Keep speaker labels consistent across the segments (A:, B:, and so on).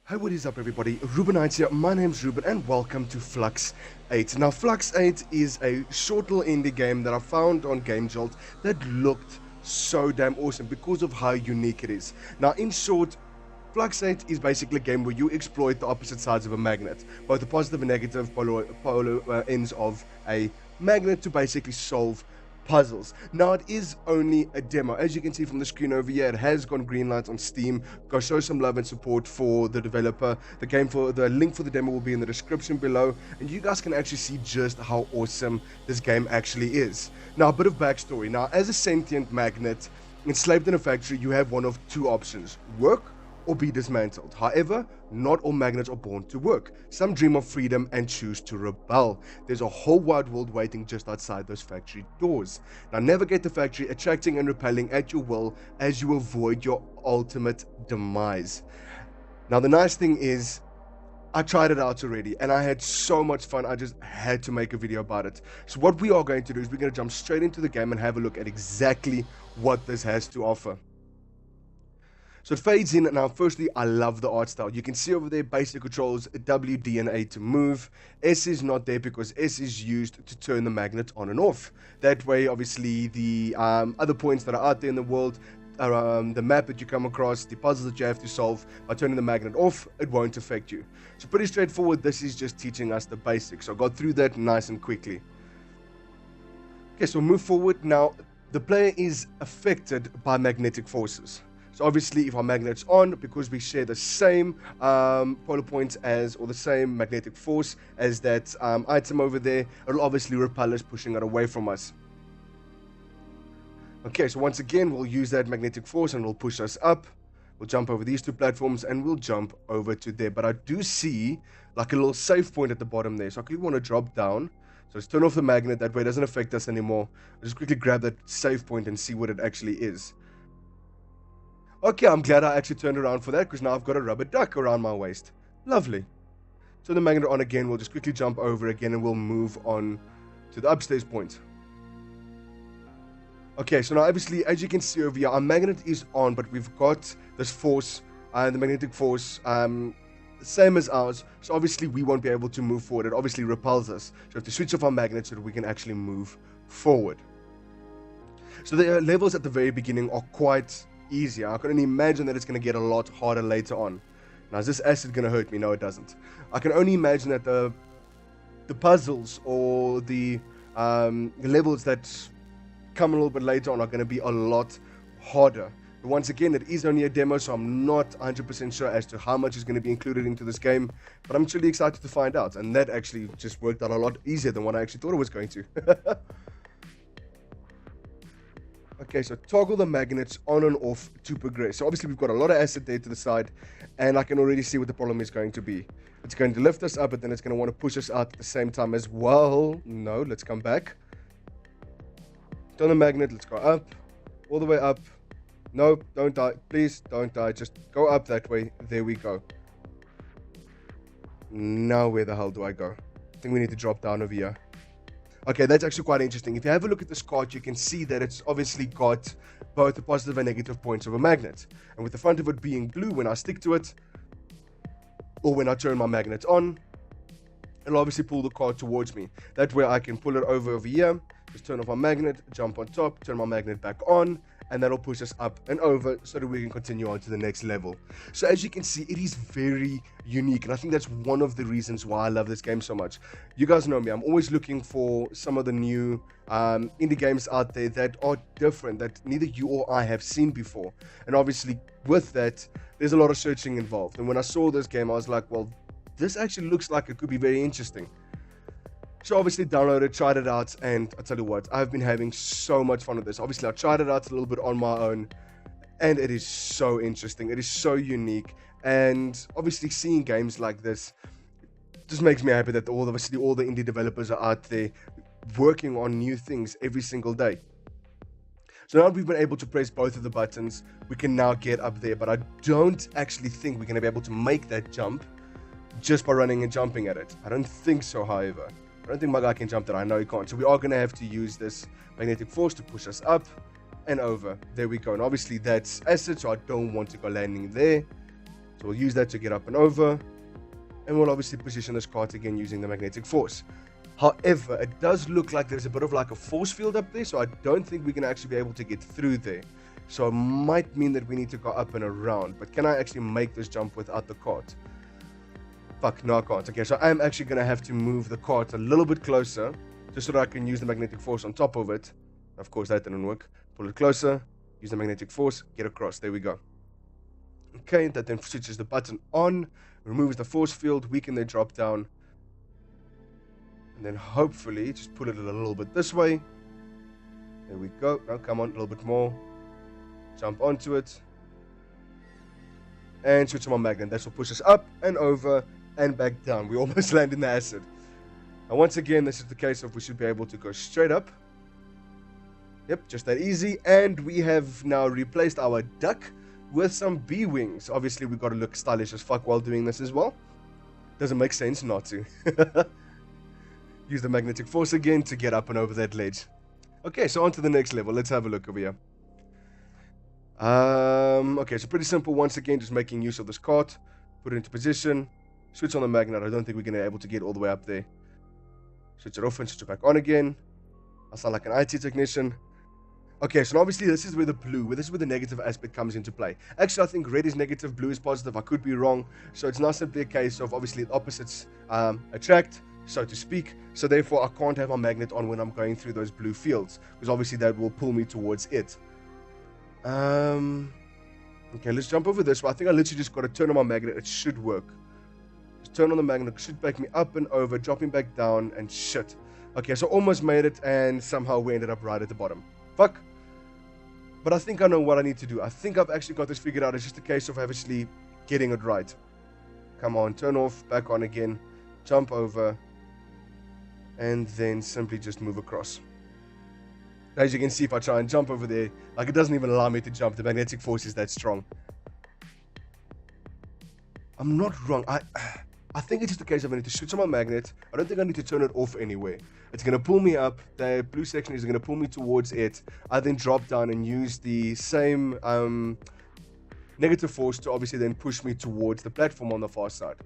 A: Hey, what is up everybody? Reubin here. My name's Reubin and welcome to Flux8. Now Flux8 is a short little indie game that I found on GameJolt that looked so damn awesome because of how unique it is. Now in short, Flux8 is basically a game where you exploit the opposite sides of a magnet, both the positive and negative polar ends of a magnet to basically solve puzzles. Now it is only a demo. As you can see from the screen over here, it has gone green light on Steam. Go show some love and support for the developer. The link for the demo will be in the description below, and you guys can actually see just how awesome this game actually is. Now a bit of backstory. Now as a sentient magnet enslaved in a factory, you have one of two options: work or be dismantled. However, not all magnets are born to work. Some dream of freedom and choose to rebel. There's a whole wide world waiting just outside those factory doors. Now navigate the factory, attracting and repelling at your will as you avoid your ultimate demise. Now the nice thing is, I tried it out already and I had so much fun. I just had to make a video about it. So what we are going to do is we're going to jump straight into the game and have a look at exactly what this has to offer. So it fades in. Now firstly, I love the art style. You can see over there basic controls, W, D and A to move. S is not there because S is used to turn the magnet on and off. That way obviously the other points that are out there in the world, the map that you come across, the puzzles that you have to solve, by turning the magnet off, it won't affect you. So pretty straightforward. This is just teaching us the basics. So I got through that nice and quickly. Okay, so move forward. Now the player is affected by magnetic forces. So obviously if our magnet's on, because we share the same polar points or the same magnetic force as that item over there, it'll obviously repel us, pushing it away from us. Okay, so once again, we'll use that magnetic force and it'll push us up. We'll jump over these two platforms and we'll jump over to there. But I do see like a little save point at the bottom there. So I quickly want to drop down. So let's turn off the magnet. That way it doesn't affect us anymore. I'll just quickly grab that save point and see what it actually is. Okay, I'm glad I actually turned around for that, because now I've got a rubber duck around my waist. Lovely. So the magnet on again, we'll just quickly jump over again and we'll move on to the upstairs point. Okay, so now obviously, as you can see over here, our magnet is on, but we've got this force, the magnetic force, same as ours. So obviously we won't be able to move forward. It obviously repels us. So we have to switch off our magnet so that we can actually move forward. So the levels at the very beginning are quite easier. I can only imagine that it's going to get a lot harder later on. Now, is this acid going to hurt me? No, it doesn't. I can only imagine that the puzzles or the levels that come a little bit later on are going to be a lot harder. But once again, it is only a demo, so I'm not 100% sure as to how much is going to be included into this game. But I'm truly excited to find out. And that actually just worked out a lot easier than what I actually thought it was going to. Okay, so toggle the magnets on and off to progress. So obviously we've got a lot of acid there to the side, and I can already see what the problem is going to be. It's going to lift us up, but then it's going to want to push us out at the same time as well. No, let's come back. Turn the magnet, let's go up, all the way up. No, don't die, please don't die, just go up that way. There we go. Now where the hell do I go? I think we need to drop down over here. Okay, that's actually quite interesting. If you have a look at this card, you can see that it's obviously got both the positive and negative points of a magnet. And with the front of it being blue, when I stick to it, or when I turn my magnet on, it'll obviously pull the card towards me. That way I can pull it over here, just turn off my magnet, jump on top, turn my magnet back on, and that'll push us up and over so that we can continue on to the next level. So as you can see, it is very unique, and I think that's one of the reasons why I love this game so much. You guys know me, I'm always looking for some of the new indie games out there that are different, that neither you or I have seen before. And obviously with that, there's a lot of searching involved. And when I saw this game, I was like, well, this actually looks like it could be very interesting. So obviously downloaded, tried it out, and I tell you what, I've been having so much fun with this. Obviously I tried it out a little bit on my own, and it is so interesting. It is so unique, and obviously seeing games like this just makes me happy that all the indie developers are out there working on new things every single day. So now that we've been able to press both of the buttons, we can now get up there, but I don't actually think we're going to be able to make that jump just by running and jumping at it. I don't think so, however. I don't think my guy can jump that. I know he can't. So we are going to have to use this magnetic force to push us up and over. There we go. And obviously that's acid, so I don't want to go landing there. So we'll use that to get up and over, and we'll obviously position this cart again using the magnetic force. However, it does look like there's a bit of like a force field up there, so I don't think we're going to actually be able to get through there. So it might mean that we need to go up and around. But can I actually make this jump without the cart? Fuck, no I can't. Okay, so I'm actually going to have to move the cart a little bit closer, just so that I can use the magnetic force on top of it. Of course, that didn't work. Pull it closer, use the magnetic force, get across. There we go. Okay, that then switches the button on, removes the force field, weaken the drop down, and then hopefully just pull it a little bit this way. There we go. Now come on, a little bit more. Jump onto it, and switch on my magnet. That will push us up and over and back down. We almost land in the acid. And once again, this is the case of we should be able to go straight up. Yep, just that easy. And we have now replaced our duck with some bee wings. Obviously, we've got to look stylish as fuck while doing this as well. Doesn't make sense not to. Use the magnetic force again to get up and over that ledge. Okay, so on to the next level. Let's have a look over here. Okay, so pretty simple. Once again, just making use of this cart. Put it into position. Switch on the magnet. I don't think we're going to be able to get all the way up there. Switch it off and switch it back on again. I sound like an IT technician. Okay, so obviously this is where the negative aspect comes into play. Actually, I think red is negative, blue is positive. I could be wrong. So it's not simply a case of obviously the opposites attract, so to speak. So therefore, I can't have my magnet on when I'm going through those blue fields, because obviously that will pull me towards it. Okay, let's jump over this. Well, I think I literally just got to turn on my magnet. It should work. Just turn on the magnet. It should back me up and over, dropping back down, and shit. Okay, so almost made it, and somehow we ended up right at the bottom. Fuck. But I think I know what I need to do. I think I've actually got this figured out. It's just a case of actually getting it right. Come on, turn off, back on again, jump over, and then simply just move across. As you can see, if I try and jump over there, like it doesn't even allow me to jump. The magnetic force is that strong. I'm not wrong. I think it's just a case of I need to switch on my magnet. I don't think I need to turn it off anywhere. It's going to pull me up. The blue section is going to pull me towards it. I then drop down and use the same negative force to obviously then push me towards the platform on the far side.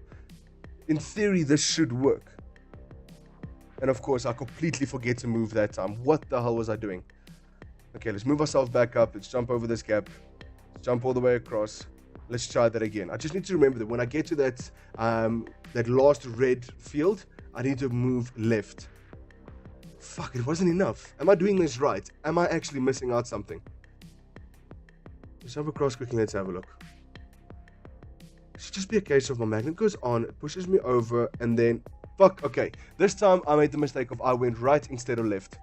A: In theory, this should work. And of course, I completely forget to move that time. What the hell was I doing? Okay, let's move ourselves back up. Let's jump over this gap. Let's jump all the way across. Let's try that again. I just need to remember that when I get to that that last red field, I need to move left. Fuck, it wasn't enough. Am I doing this right? Am I actually missing out something? Let's jump across quickly. Let's have a look. It should just be a case of my magnet goes on, it pushes me over, and then fuck, okay. This time I made the mistake of I went right instead of left. So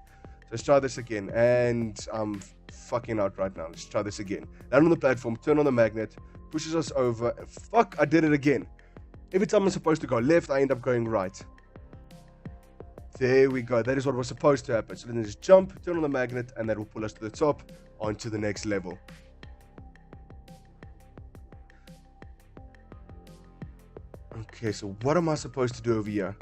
A: let's try this again. And I'm fucking out right now. Let's try this again. Land on the platform, turn on the magnet, pushes us over. Fuck, I did it again. Every time I'm supposed to go left, I end up going right. There we go. That is what was supposed to happen. So then just jump, turn on the magnet, and that will pull us to the top onto the next level. Okay, so what am I supposed to do over here?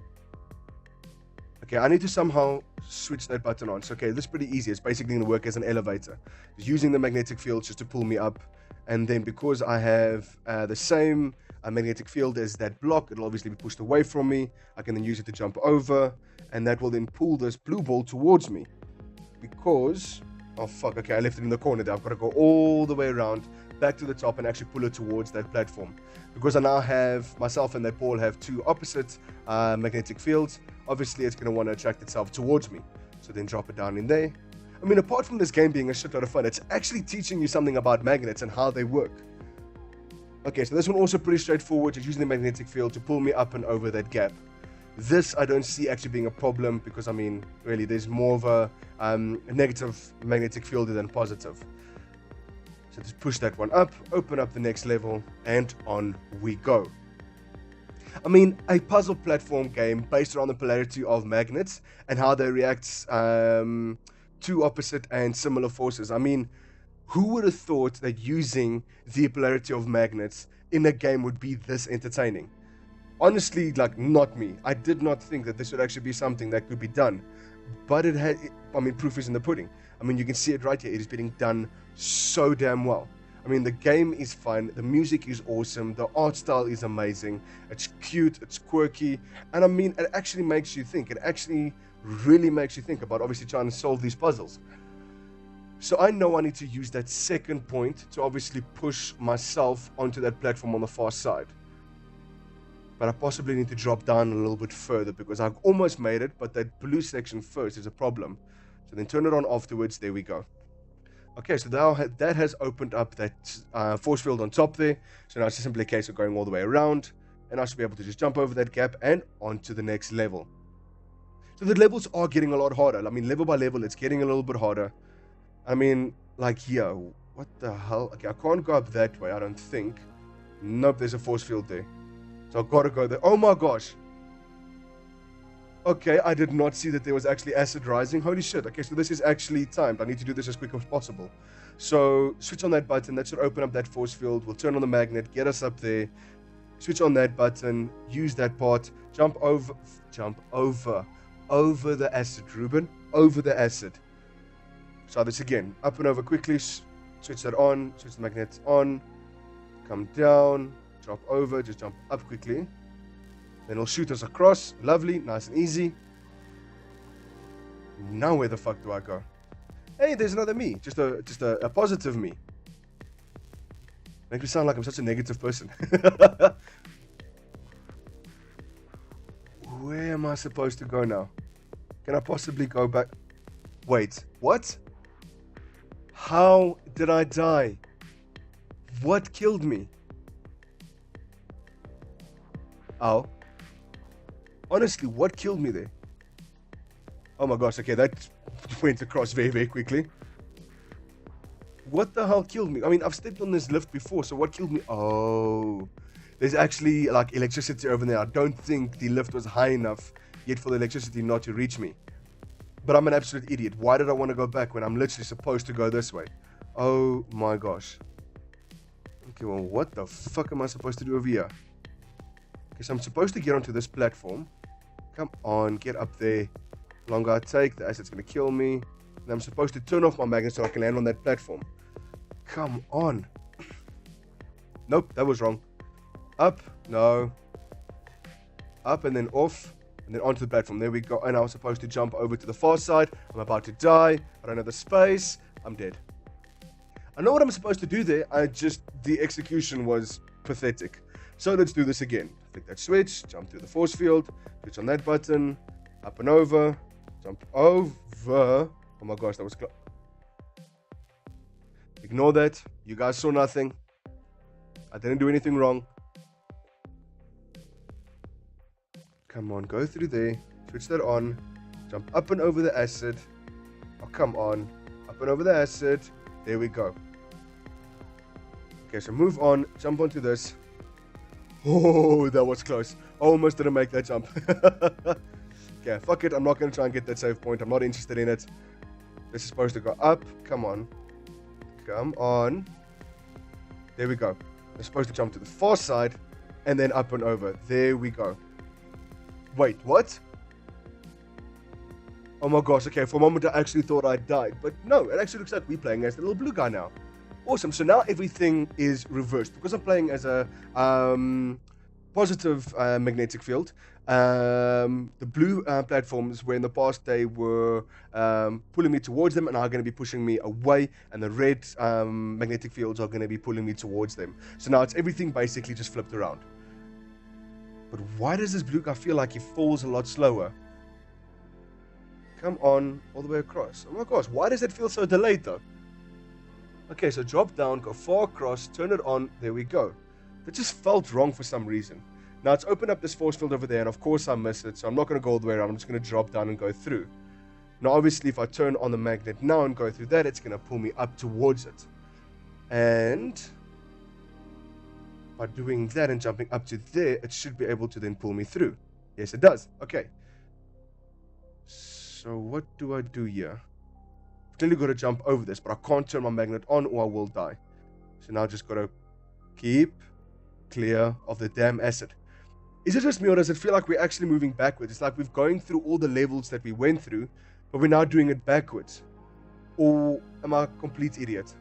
A: Okay, I need to somehow switch that button on. So, okay, this is pretty easy. It's basically going to work as an elevator. Just using the magnetic field just to pull me up. And then because I have the same magnetic field as that block, it'll obviously be pushed away from me. I can then use it to jump over. And that will then pull this blue ball towards me. Because, oh fuck, okay, I left it in the corner there. I've got to go all the way around, back to the top, and actually pull it towards that platform. Because I now have, myself and that ball have two opposite magnetic fields, obviously it's going to want to attract itself towards me. So then drop it down in there. I mean, apart from this game being a shitload of fun, it's actually teaching you something about magnets and how they work. Okay, so this one also pretty straightforward, just using the magnetic field to pull me up and over that gap. This I don't see actually being a problem because, I mean, really, there's more of a negative magnetic field than positive. So just push that one up, open up the next level, and on we go. I mean, a puzzle platform game based around the polarity of magnets and how they react to opposite and similar forces. I mean, who would have thought that using the polarity of magnets in a game would be this entertaining? Honestly, like, not me. I did not think that this would actually be something that could be done. But it had, I mean, proof is in the pudding. I mean, you can see it right here. It is being done so damn well. I mean, the game is fun, the music is awesome, the art style is amazing, it's cute, it's quirky, and I mean, it actually makes you think. It actually really makes you think about obviously trying to solve these puzzles. So I know I need to use that second point to obviously push myself onto that platform on the far side. But I possibly need to drop down a little bit further because I've almost made it, but that blue section first is a problem. So then turn it on afterwards, there we go. Okay, so now that has opened up that force field on top there. So now it's just simply a case of going all the way around, and I should be able to just jump over that gap and onto the next level. So the levels are getting a lot harder. I mean, level by level, it's getting a little bit harder. I mean, like here, what the hell? Okay, I can't go up that way, I don't think. Nope, there's a force field there. So I've got to go there. Oh my gosh. Okay, I did not see that there was actually acid rising. Holy shit. Okay, so this is actually timed. I need to do this as quick as possible. So switch on that button. That should open up that force field. We'll turn on the magnet, get us up there. Switch on that button, use that part, jump over the acid, Reubin, over the acid. So this again, up and over quickly, switch that on, switch the magnet on, come down, drop over, just jump up quickly. Then it'll shoot us across. Lovely, nice and easy. Now where the fuck do I go? Hey, there's another me. Just a positive me. Makes me sound like I'm such a negative person. Where am I supposed to go now? Can I possibly go back? Wait, what? How did I die? What killed me? Oh. Honestly, what killed me there? Oh my gosh, okay, that went across very, very quickly. What the hell killed me? I mean, I've stepped on this lift before, so what killed me? Oh, there's actually like electricity over there. I don't think the lift was high enough yet for the electricity not to reach me. But I'm an absolute idiot. Why did I want to go back when I'm literally supposed to go this way? Oh my gosh. Okay, well, what the fuck am I supposed to do over here? Okay, so I'm supposed to get onto this platform. Come on, get up there. The longer I take, the acid's going to kill me. And I'm supposed to turn off my magnet so I can land on that platform. Come on. Nope, that was wrong. Up, no. Up and then off. And then onto the platform. There we go. And I was supposed to jump over to the far side. I'm about to die. I don't have the space. I'm dead. I know what I'm supposed to do there. The execution was pathetic. So let's do this again. Click that switch, jump through the force field, switch on that button, up and over, jump over. Oh my gosh, that was close. Ignore that. You guys saw nothing. I didn't do anything wrong. Come on, go through there, switch that on, jump up and over the acid. Oh, come on, up and over the acid. There we go. Okay, so move on, jump onto this. Oh, that was close. Almost didn't make that jump. Okay, fuck it. I'm not going to try and get that save point. I'm not interested in it. This is supposed to go up. Come on. Come on. There we go. We're supposed to jump to the far side and then up and over. There we go. Wait, what? Oh my gosh. Okay, for a moment I actually thought I died. But no, it actually looks like we're playing as the little blue guy now. Awesome. So now everything is reversed because I'm playing as a positive magnetic field. The blue platforms where in the past they were pulling me towards them and are going to be pushing me away, and the red magnetic fields are going to be pulling me towards them. So now it's everything basically just flipped around. But why does this blue guy feel like he falls a lot slower? Come on, all the way across. Oh my gosh, why does it feel so delayed though? Okay, so drop down, go far across, turn it on, there we go. That just felt wrong for some reason. Now it's opened up this force field over there, and of course I missed it, so I'm not going to go all the way around, I'm just going to drop down and go through. Now obviously if I turn on the magnet now and go through that, it's going to pull me up towards it. And by doing that and jumping up to there, it should be able to then pull me through. Yes, it does. Okay. So what do I do here? I've clearly got to jump over this, but I can't turn my magnet on or I will die. So now I just got to keep clear of the damn acid. Is it just me, or does it feel like we're actually moving backwards? It's like we're going through all the levels that we went through, but we're now doing it backwards. Or am I a complete idiot?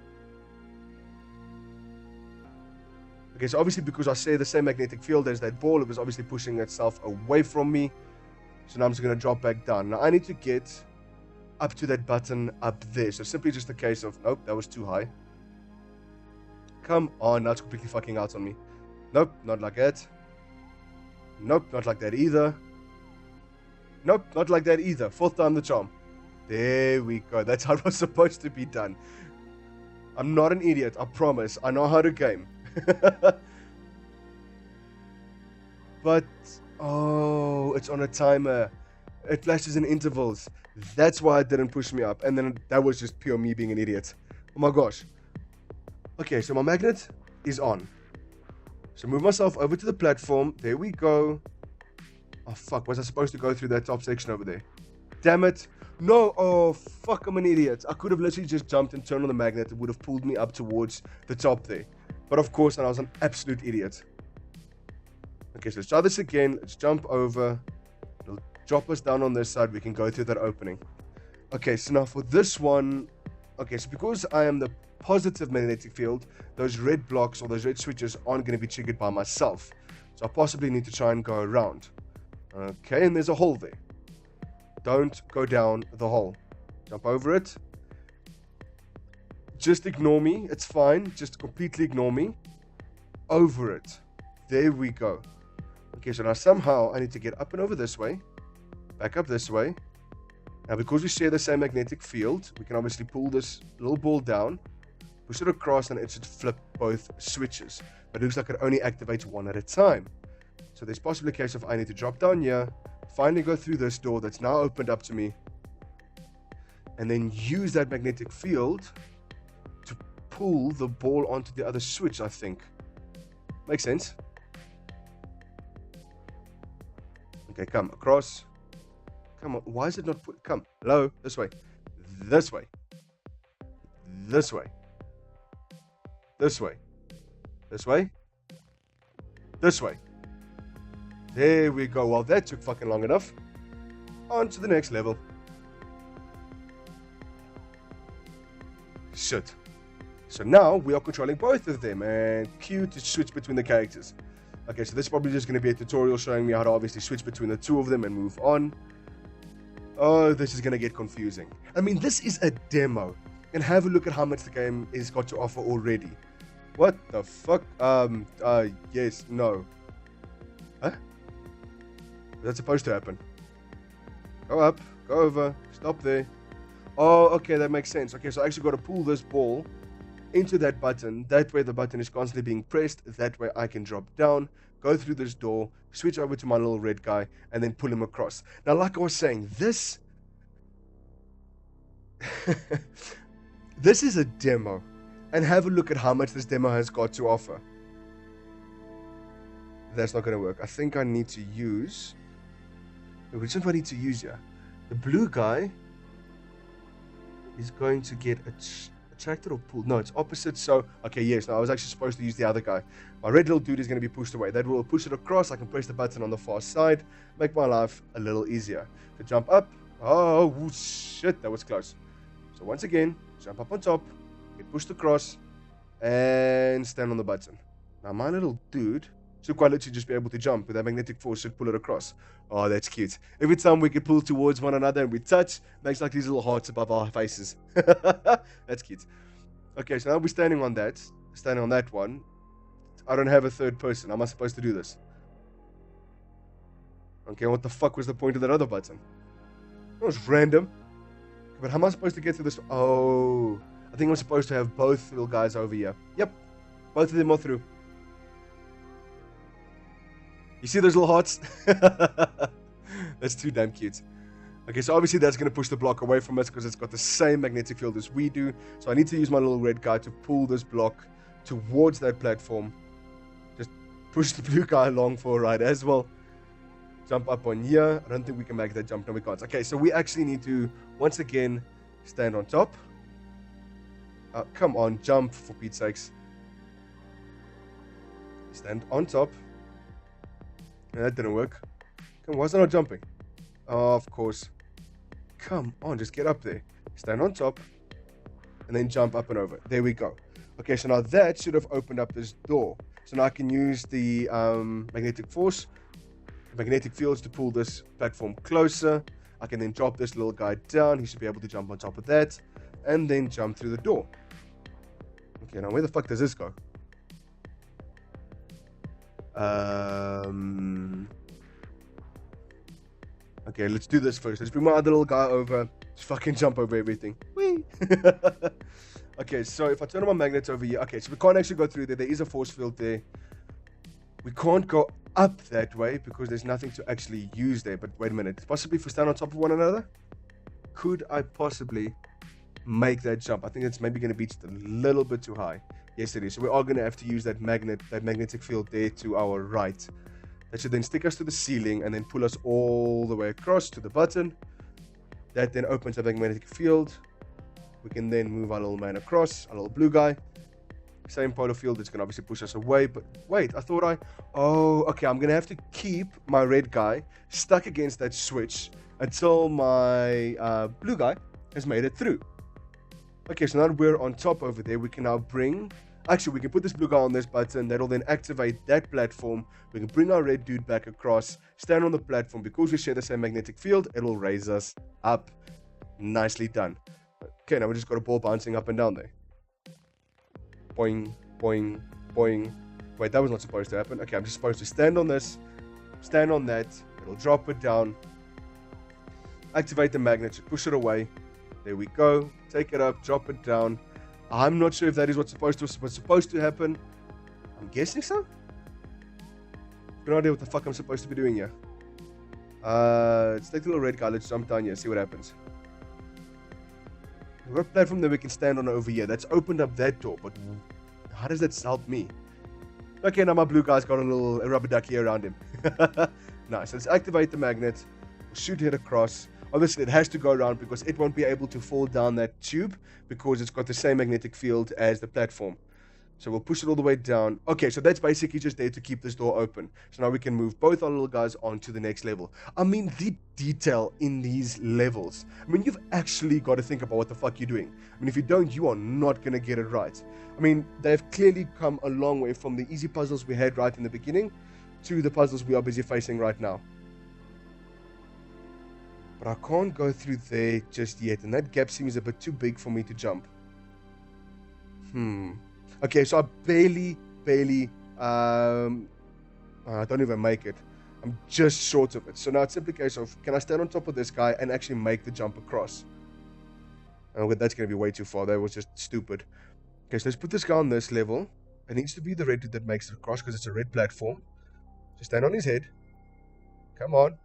A: Okay, so obviously because I share the same magnetic field as that ball, it was obviously pushing itself away from me. So now I'm just going to drop back down. Now I need to get up to that button up there. So simply just a case of, nope, that was too high. Come on, now it's completely fucking out on me. Nope, not like that. Nope, not like that either. Nope, not like that either. Fourth time the charm. There we go. That's how it was supposed to be done. I'm not an idiot, I promise. I know how to game. But, oh, it's on a timer. It flashes in intervals. That's why it didn't push me up. And then that was just pure me being an idiot. Oh my gosh. Okay, so my magnet is on. So move myself over to the platform. There we go. Oh, fuck. Was I supposed to go through that top section over there? Damn it. No. Oh, fuck. I'm an idiot. I could have literally just jumped and turned on the magnet. It would have pulled me up towards the top there. But of course, I was an absolute idiot. Okay, so let's try this again. Let's jump over. It'll drop us down on this side. We can go through that opening. Okay, so now for this one. Okay, so because I am the positive magnetic field, those red blocks or those red switches aren't going to be triggered by myself. So I possibly need to try and go around. Okay, and there's a hole there. Don't go down the hole. Jump over it. Just ignore me. It's fine. Just completely ignore me. Over it. There we go. Okay, so now somehow I need to get up and over this way. Back up this way. Now because we share the same magnetic field, we can obviously pull this little ball down, push it across, and it should flip both switches. But it looks like it only activates one at a time. So there's possibly a case of I need to drop down here, finally go through this door that's now opened up to me, and then use that magnetic field to pull the ball onto the other switch, I think. Makes sense? Okay, come across. Come on, why is it not put? Come, hello, this way. This way. This way. This way. This way. This way. There we go. Well, that took fucking long enough. On to the next level. Shit. So now we are controlling both of them, and Q to switch between the characters. Okay, so this is probably just going to be a tutorial showing me how to obviously switch between the two of them and move on. Oh, this is going to get confusing. I mean, this is a demo. And have a look at how much the game has got to offer already. What the fuck? Yes, no. Huh? That's supposed to happen. Go up, go over, stop there. Oh, okay, that makes sense. Okay, so I actually got to pull this ball into that button. That way the button is constantly being pressed. That way I can drop down, go through this door, switch over to my little red guy, and then pull him across. Now, like I was saying, this is a demo. And have a look at how much this demo has got to offer. That's not going to work. I think I need to use... Which one do I need to use here? The blue guy is going to get attracted or pulled. No, it's opposite. So, okay, yes. No, I was actually supposed to use the other guy. My red little dude is going to be pushed away. That will push it across. I can press the button on the far side. Make my life a little easier. To jump up. Oh, shit. That was close. So, once again, jump up on top. Get pushed across. And stand on the button. Now, my little dude should quite literally just be able to jump. With that magnetic force, should pull it across. Oh, that's cute. Every time we could pull towards one another and we touch, makes like these little hearts above our faces. That's cute. Okay, so now we're standing on that. Standing on that one. I don't have a third person. How am I supposed to do this? Okay, what the fuck was the point of that other button? It was random. But how am I supposed to get through this? Oh, I think I'm supposed to have both little guys over here. Yep, both of them are through. You see those little hearts? That's too damn cute. Okay, so obviously that's going to push the block away from us because it's got the same magnetic field as we do. So I need to use my little red guy to pull this block towards that platform. Just push the blue guy along for a ride as well. Jump up on here. I don't think we can make that jump. No, we can't. Okay, so we actually need to, once again, stand on top. Come on, jump, for Pete's sakes. Stand on top. That didn't work. Come on, why is that not jumping? Oh, of course. Come on, just get up there. Stand on top. And then jump up and over. There we go. Okay, so now that should have opened up this door. So now I can use the magnetic force, magnetic fields to pull this platform closer. I can then drop this little guy down. He should be able to jump on top of that and then jump through the door. Okay, now where the fuck does this go? Okay, let's do this first. Let's bring my other little guy over. Just fucking jump over everything. Whee! Okay, so if I turn on my magnets over here, okay, so we can't actually go through there. There is a force field there. We can't go up that way because there's nothing to actually use there. But wait a minute. Possibly if we stand on top of one another? Could I possibly make that jump? I think it's maybe going to be just a little bit too high. Yes, it is. So we are going to have to use that magnetic field there to our right. That should then stick us to the ceiling and then pull us all the way across to the button. That then opens up the magnetic field. We can then move our little man across, our little blue guy. Same polar field, it's going to obviously push us away. But wait, oh, okay, I'm going to have to keep my red guy stuck against that switch until my blue guy has made it through. Okay, so now that we're on top over there, we can now we can put this blue guy on this button. That'll then activate that platform. We can bring our red dude back across, stand on the platform. Because we share the same magnetic field, it'll raise us up. Nicely done. Okay, now we just got a ball bouncing up and down there. Boing, boing, boing. Wait, that was not supposed to happen. Okay, I'm just supposed to stand on this, stand on that. It'll drop it down. Activate the magnet, push it away. There we go. Take it up, drop it down. I'm not sure if that is what's supposed to happen. I'm guessing so. No idea what the fuck I'm supposed to be doing here. Let's take the little red guy. Let's jump down here, see what happens. We've got a platform that we can stand on over here. That's opened up that door, but how does that help me? Okay, now my blue guy's got a rubber ducky around him. Nice. Let's activate the magnet. We'll shoot it across. Obviously, it has to go around because it won't be able to fall down that tube because it's got the same magnetic field as the platform. So we'll push it all the way down. Okay, so that's basically just there to keep this door open. So now we can move both our little guys on to the next level. I mean, the detail in these levels. I mean, you've actually got to think about what the fuck you're doing. I mean, if you don't, you are not going to get it right. I mean, they've clearly come a long way from the easy puzzles we had right in the beginning to the puzzles we are busy facing right now. But I can't go through there just yet, and that gap seems a bit too big for me to jump. Okay, so I barely, I don't even make it. I'm just short of it. So now it's simply a case of, can I stand on top of this guy and actually make the jump across? Oh, that's going to be way too far. That was just stupid. Okay, so let's put this guy on this level. It needs to be the red dude that makes it across because it's a red platform. So stand on his head. Come on.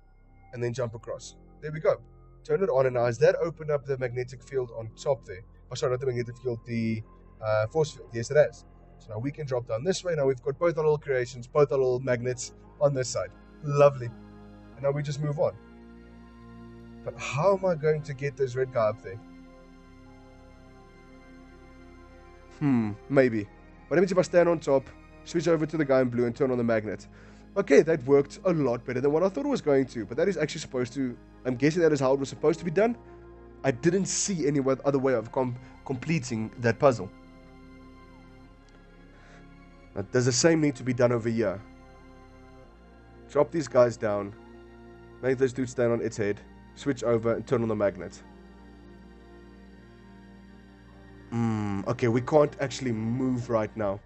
A: And then jump across. There we go. Turn it on, and now has that opened up the magnetic field on top there? Oh, sorry, not the magnetic field, the force field. Yes, it has. So now we can drop down this way. Now we've got both our little creations, both our little magnets on this side. Lovely. And now we just move on. But how am I going to get this red guy up there? Maybe. What happens if I stand on top, switch over to the guy in blue, and turn on the magnet? Okay, that worked a lot better than what I thought it was going to. But that is actually supposed to... I'm guessing that is how it was supposed to be done. I didn't see any other way of completing that puzzle. Now, does the same need to be done over here? Drop these guys down. Make this dude stand on its head. Switch over and turn on the magnet. Okay, we can't actually move right now.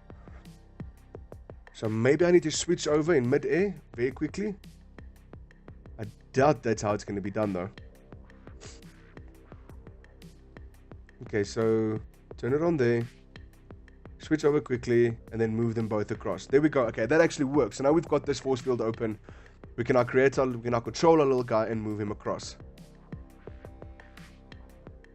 A: So maybe I need to switch over in mid-air very quickly. I doubt that's how it's going to be done though. Okay, so turn it on there. Switch over quickly and then move them both across. There we go. Okay, that actually works. So now we've got this force field open. We can now control our little guy and move him across.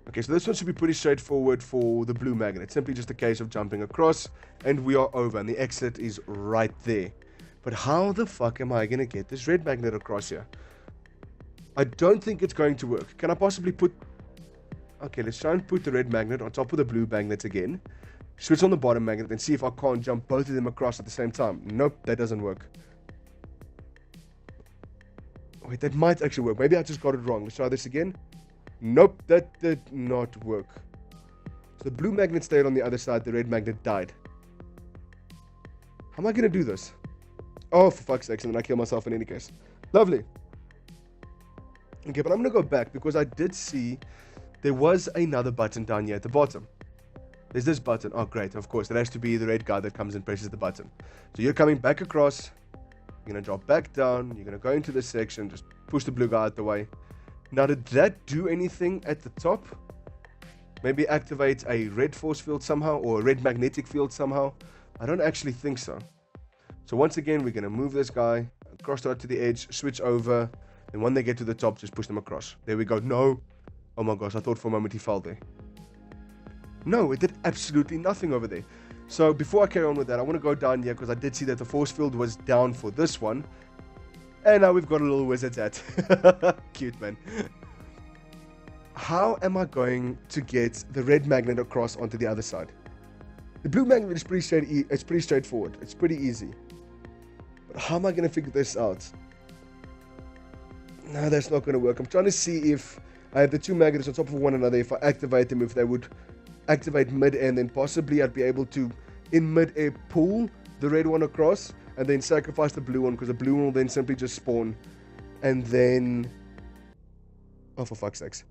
A: Okay, so this one should be pretty straightforward for the blue magnet. Simply just a case of jumping across, and we are over, and the exit is right there. But how the fuck am I going to get this red magnet across here? I don't think it's going to work. Can I possibly put... Okay, let's try and put the red magnet on top of the blue magnet again. Switch on the bottom magnet and see if I can't jump both of them across at the same time. Nope, that doesn't work. Wait, that might actually work. Maybe I just got it wrong. Let's try this again. Nope, that did not work. So the blue magnet stayed on the other side, the red magnet died. How am I going to do this? Oh, for fuck's sake, and then I kill myself in any case. Lovely. Okay, but I'm going to go back because I did see there was another button down here at the bottom. There's this button. Oh, great. Of course, it has to be the red guy that comes and presses the button. So you're coming back across. You're going to drop back down. You're going to go into this section. Just push the blue guy out the way. Now, did that do anything at the top? Maybe activate a red force field somehow or a red magnetic field somehow? I don't actually think so. So once again, we're going to move this guy across right to the edge, switch over. And when they get to the top, just push them across. There we go. No. Oh my gosh, I thought for a moment he fell there. No, it did absolutely nothing over there. So before I carry on with that, I want to go down here because I did see that the force field was down for this one. And now we've got a little wizard's hat. Cute, man. How am I going to get the red magnet across onto the other side? The blue magnet is pretty straightforward. It's pretty easy. But how am I going to figure this out? No, that's not going to work. I'm trying to see if I have the two magnets on top of one another. If I activate them, if they would activate mid-air, then possibly I'd be able to, in mid-air, pull the red one across and then sacrifice the blue one, because the blue one will then simply just spawn. And then... oh, for fuck's sakes.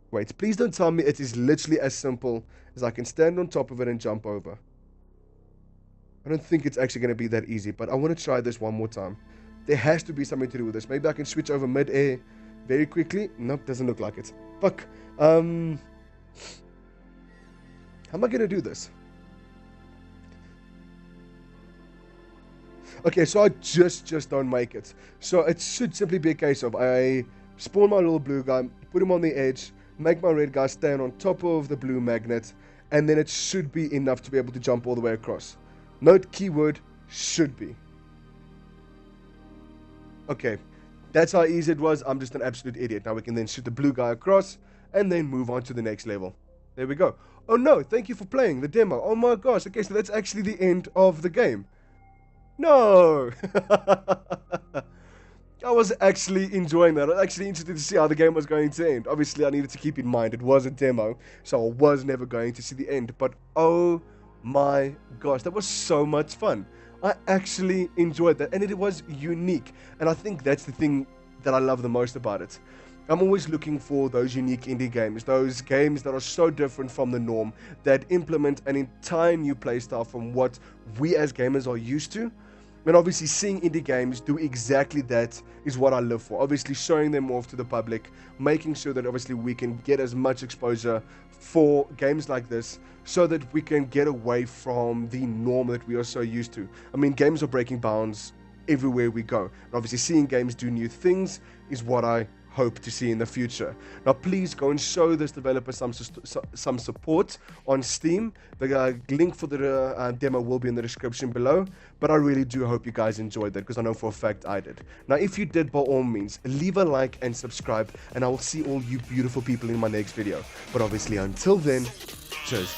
A: Wait, please don't tell me it is literally as simple as I can stand on top of it and jump over. I don't think it's actually going to be that easy, but I want to try this one more time. There has to be something to do with this. Maybe I can switch over mid-air very quickly. Nope, doesn't look like it. Fuck. How am I going to do this? Okay, so I just don't make it. So it should simply be a case of I spawn my little blue guy, put him on the edge, make my red guy stand on top of the blue magnet, and then it should be enough to be able to jump all the way across. Note keyword, should be. Okay, that's how easy it was. I'm just an absolute idiot. Now we can then shoot the blue guy across and then move on to the next level. There we go. Oh no, thank you for playing the demo. Oh my gosh, okay, so that's actually the end of the game. No! I was actually enjoying that. I was actually interested to see how the game was going to end. Obviously, I needed to keep in mind it was a demo, so I was never going to see the end. But oh my gosh, that was so much fun. I actually enjoyed that, and it was unique. And I think that's the thing that I love the most about it. I'm always looking for those unique indie games, those games that are so different from the norm, that implement an entire new playstyle from what we as gamers are used to. And obviously seeing indie games do exactly that is what I live for. Obviously showing them off to the public, making sure that obviously we can get as much exposure for games like this so that we can get away from the norm that we are so used to. I mean, games are breaking bounds everywhere we go. And obviously seeing games do new things is what I hope to see in the future. Now please go and show this developer some support on Steam. The link for the demo will be in the description below, but I really do hope you guys enjoyed that, because I know for a fact I did. Now if you did, by all means, leave a like and subscribe, and I will see all you beautiful people in my next video. But obviously until then, cheers.